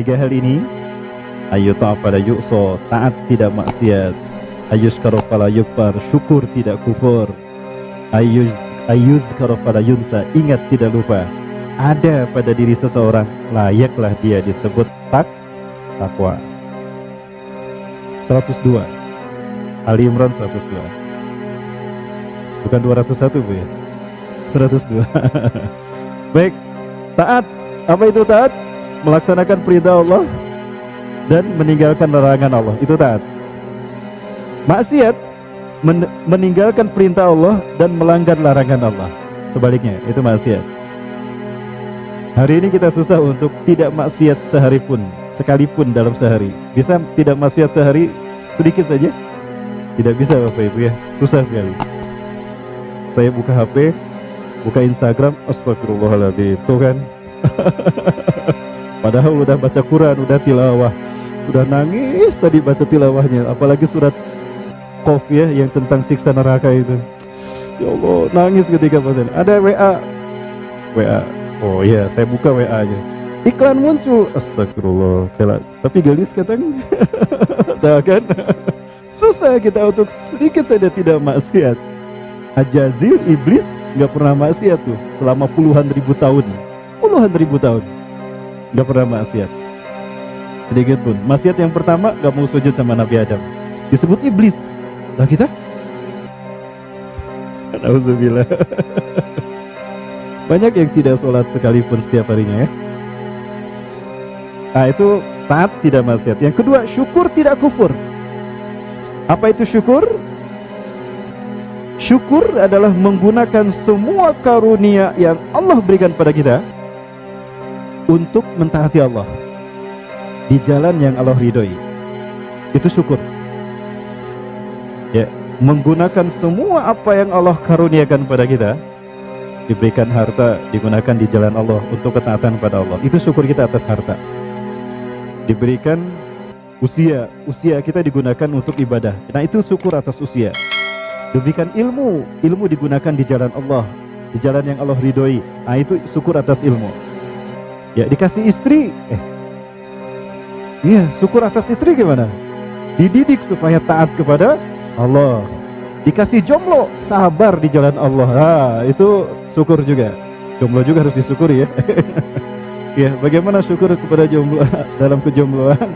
Tiga hal ini, ayu ta'afala yu'so, taat tidak maksiat, ayushkaro fala yukfar, syukur tidak kufur, ayuzkaro fala yunsa, ingat tidak lupa. Ada pada diri seseorang, layaklah dia disebut takwa. 102 Ali Imran 102, bukan 201 Bu ya, 102. Baik, taat, apa itu taat? Melaksanakan perintah Allah dan meninggalkan larangan Allah, itu taat. Maksiat, meninggalkan perintah Allah dan melanggar larangan Allah, sebaliknya itu maksiat. Hari ini kita susah untuk tidak maksiat sehari pun, sekalipun dalam sehari. Bisa tidak maksiat sehari sedikit saja? Tidak bisa Bapak Ibu ya, susah sekali. Saya buka HP, buka Instagram, astagfirullahaladzim, tuh kan. Padahal udah baca Quran, udah tilawah, udah nangis tadi baca tilawahnya, apalagi surat Qaf ya, yang tentang siksa neraka itu. Ya Allah, nangis ketika baca. Ada WA, oh iya, saya buka WA-nya, iklan muncul, astagfirullah, tapi gelis katanya. Tahu kan? Susah kita untuk sedikit saja tidak maksiat. Ajazil, iblis nggak pernah maksiat tuh selama puluhan ribu tahun nggak pernah maksiat sedikit pun. Maksiat yang pertama nggak mau sujud sama Nabi Adam, disebut iblis. Lah kita, nauzubillah. Banyak yang tidak sholat sekalipun setiap harinya ya. Nah itu taat tidak maksiat. Yang kedua, syukur tidak kufur. Apa itu syukur? Syukur adalah menggunakan semua karunia yang Allah berikan pada kita untuk mentaati Allah di jalan yang Allah ridhoi. Itu syukur. Ya, menggunakan semua apa yang Allah karuniakan pada kita, diberikan harta, digunakan di jalan Allah untuk ketaatan pada Allah. Itu syukur kita atas harta. Diberikan usia kita digunakan untuk ibadah. Nah, itu syukur atas usia. Diberikan ilmu digunakan di jalan Allah, di jalan yang Allah ridhoi. Nah, itu syukur atas ilmu. Ya, dikasih istri, iya, syukur atas istri gimana? Dididik supaya taat kepada Allah. Dikasih jomblo, sabar di jalan Allah. Nah, itu syukur juga. Jomblo juga harus disyukuri ya. Ya, bagaimana syukur kepada jomblo dalam kejombloan?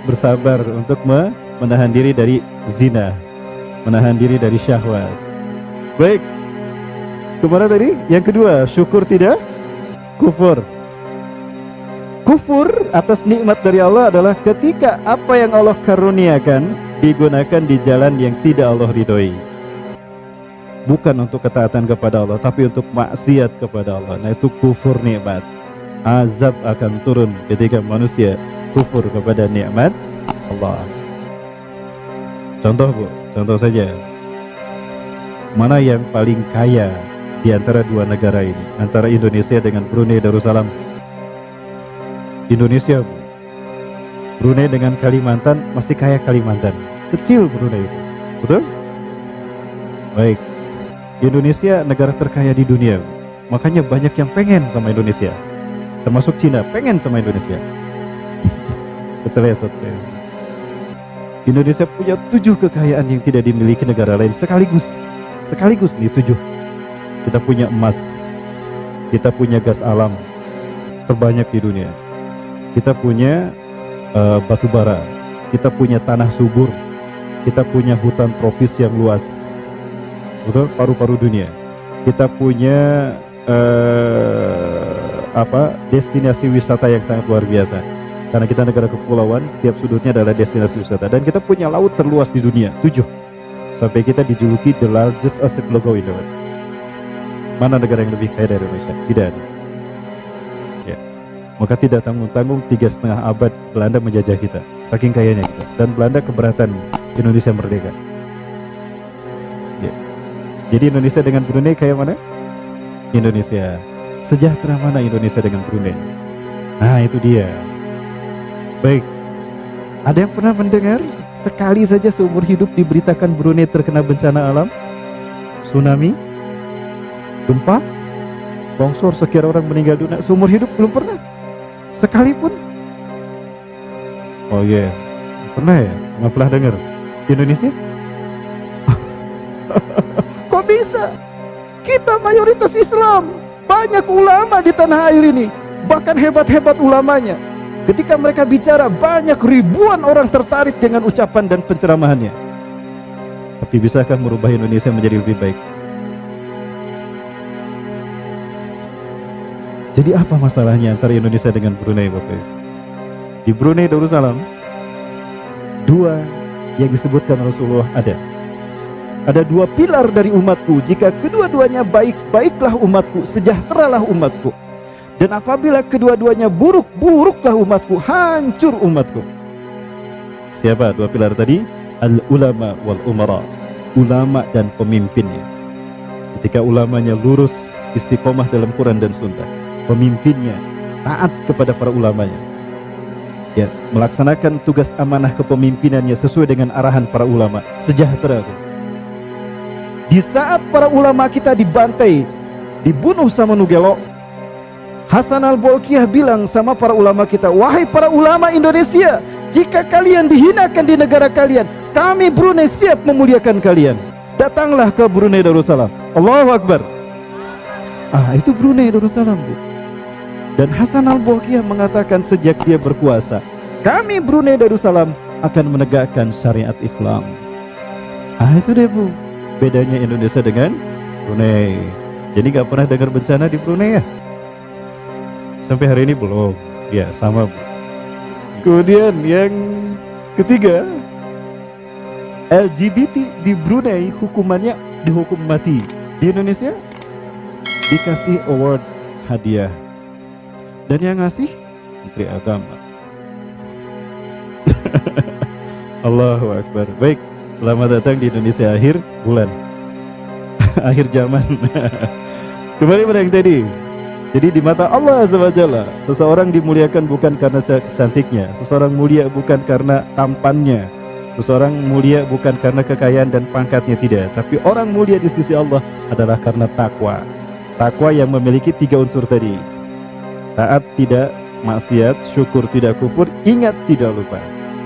Bersabar untuk menahan diri dari zina, menahan diri dari syahwat. Baik, kemana tadi? Yang kedua, syukur tidak kufur. Kufur atas nikmat dari Allah adalah ketika apa yang Allah karuniakan digunakan di jalan yang tidak Allah ridhoi. Bukan untuk ketaatan kepada Allah, tapi untuk maksiat kepada Allah. Nah, itu kufur nikmat. Azab akan turun ketika manusia kufur kepada nikmat Allah. Contoh Bu, contoh saja. Mana yang paling kaya di antara dua negara ini? Antara Indonesia dengan Brunei Darussalam. Indonesia Bu. Brunei dengan Kalimantan, masih kaya Kalimantan. Kecil Brunei, betul? Baik. Indonesia negara terkaya di dunia, makanya banyak yang pengen sama Indonesia, termasuk Cina pengen sama Indonesia. Keceletot saya. Indonesia punya 7 kekayaan yang tidak dimiliki negara lain sekaligus nih 7. Kita punya emas, kita punya gas alam terbanyak di dunia, kita punya batu bara, kita punya tanah subur, kita punya hutan tropis yang luas, betul, paru-paru dunia. Kita punya destinasi wisata yang sangat luar biasa. Karena kita negara kepulauan, setiap sudutnya adalah destinasi wisata. Dan kita punya laut terluas di dunia, 7. Sampai kita dijuluki the largest archipelago in the world. Mana negara yang lebih kaya dari Indonesia? Tidak ada. Ya. Maka tidak tanggung-tanggung 3,5 abad Belanda menjajah kita, saking kayanya kita. Dan Belanda keberatan Indonesia merdeka. Ya. Jadi Indonesia dengan Brunei kayak mana? Indonesia. Sejahtera mana Indonesia dengan Brunei? Nah, itu dia. Baik, ada yang pernah mendengar sekali saja seumur hidup diberitakan Brunei terkena bencana alam, tsunami, gempa, longsor, sekian orang meninggal dunia? Seumur hidup belum pernah, sekalipun. Oh iya, pernah ya? Nggak pernah dengar. Di Indonesia? Kok bisa? Kita mayoritas Islam, banyak ulama di tanah air ini, bahkan hebat-hebat ulamanya. Ketika mereka bicara, banyak ribuan orang tertarik dengan ucapan dan penceramahannya. Tapi bisakah merubah Indonesia menjadi lebih baik? Jadi apa masalahnya antara Indonesia dengan Brunei, Bapak? Di Brunei Darussalam, dua yang disebutkan Rasulullah ada. Ada dua pilar dari umatku. Jika kedua-duanya baik, baiklah umatku, sejahteralah umatku. Dan apabila kedua-duanya buruk, buruklah umatku, hancur umatku. Siapa dua pilar tadi? Al-ulama wal umara. Ulama dan pemimpinnya. Ketika ulamanya lurus, istiqomah dalam Quran dan Sunnah, pemimpinnya taat kepada para ulamanya, ya, melaksanakan tugas amanah kepemimpinannya sesuai dengan arahan para ulama, sejahtera. Di saat para ulama kita dibantai, dibunuh sama Nugelo, Hasan al-Bolkiah bilang sama para ulama kita, wahai para ulama Indonesia, jika kalian dihinakan di negara kalian, kami Brunei siap memuliakan kalian. Datanglah ke Brunei Darussalam. Allahu Akbar. Itu Brunei Darussalam, Bu. Dan Hasan al-Bolkiah mengatakan sejak dia berkuasa, kami Brunei Darussalam akan menegakkan syariat Islam. Itu deh, Bu, bedanya Indonesia dengan Brunei. Jadi gak pernah dengar bencana di Brunei ya? Sampai hari ini belum. Ya sama, Bu. Kemudian yang ketiga, LGBT di Brunei hukumannya dihukum mati. Di Indonesia dikasih award hadiah. Dan yang ngasih Menteri Agama. Allahu Akbar. Baik, selamat datang di Indonesia akhir bulan. Akhir zaman. Kembali pada yang tadi. Jadi di mata Allah Azza wa Jalla, seseorang dimuliakan bukan karena cantiknya, seseorang mulia bukan karena tampannya, seseorang mulia bukan karena kekayaan dan pangkatnya, tidak. Tapi orang mulia di sisi Allah adalah karena takwa. Takwa yang memiliki tiga unsur tadi. Taat tidak maksiat, syukur tidak kufur, ingat tidak lupa.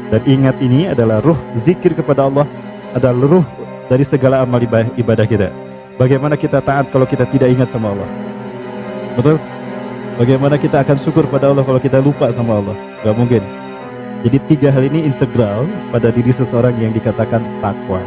Dan ingat ini adalah ruh zikir kepada Allah, adalah ruh dari segala amal ibadah kita. Bagaimana kita taat kalau kita tidak ingat sama Allah? Betul? Bagaimana kita akan syukur pada Allah kalau kita lupa sama Allah? Gak mungkin. Jadi tiga hal ini integral pada diri seseorang yang dikatakan takwa.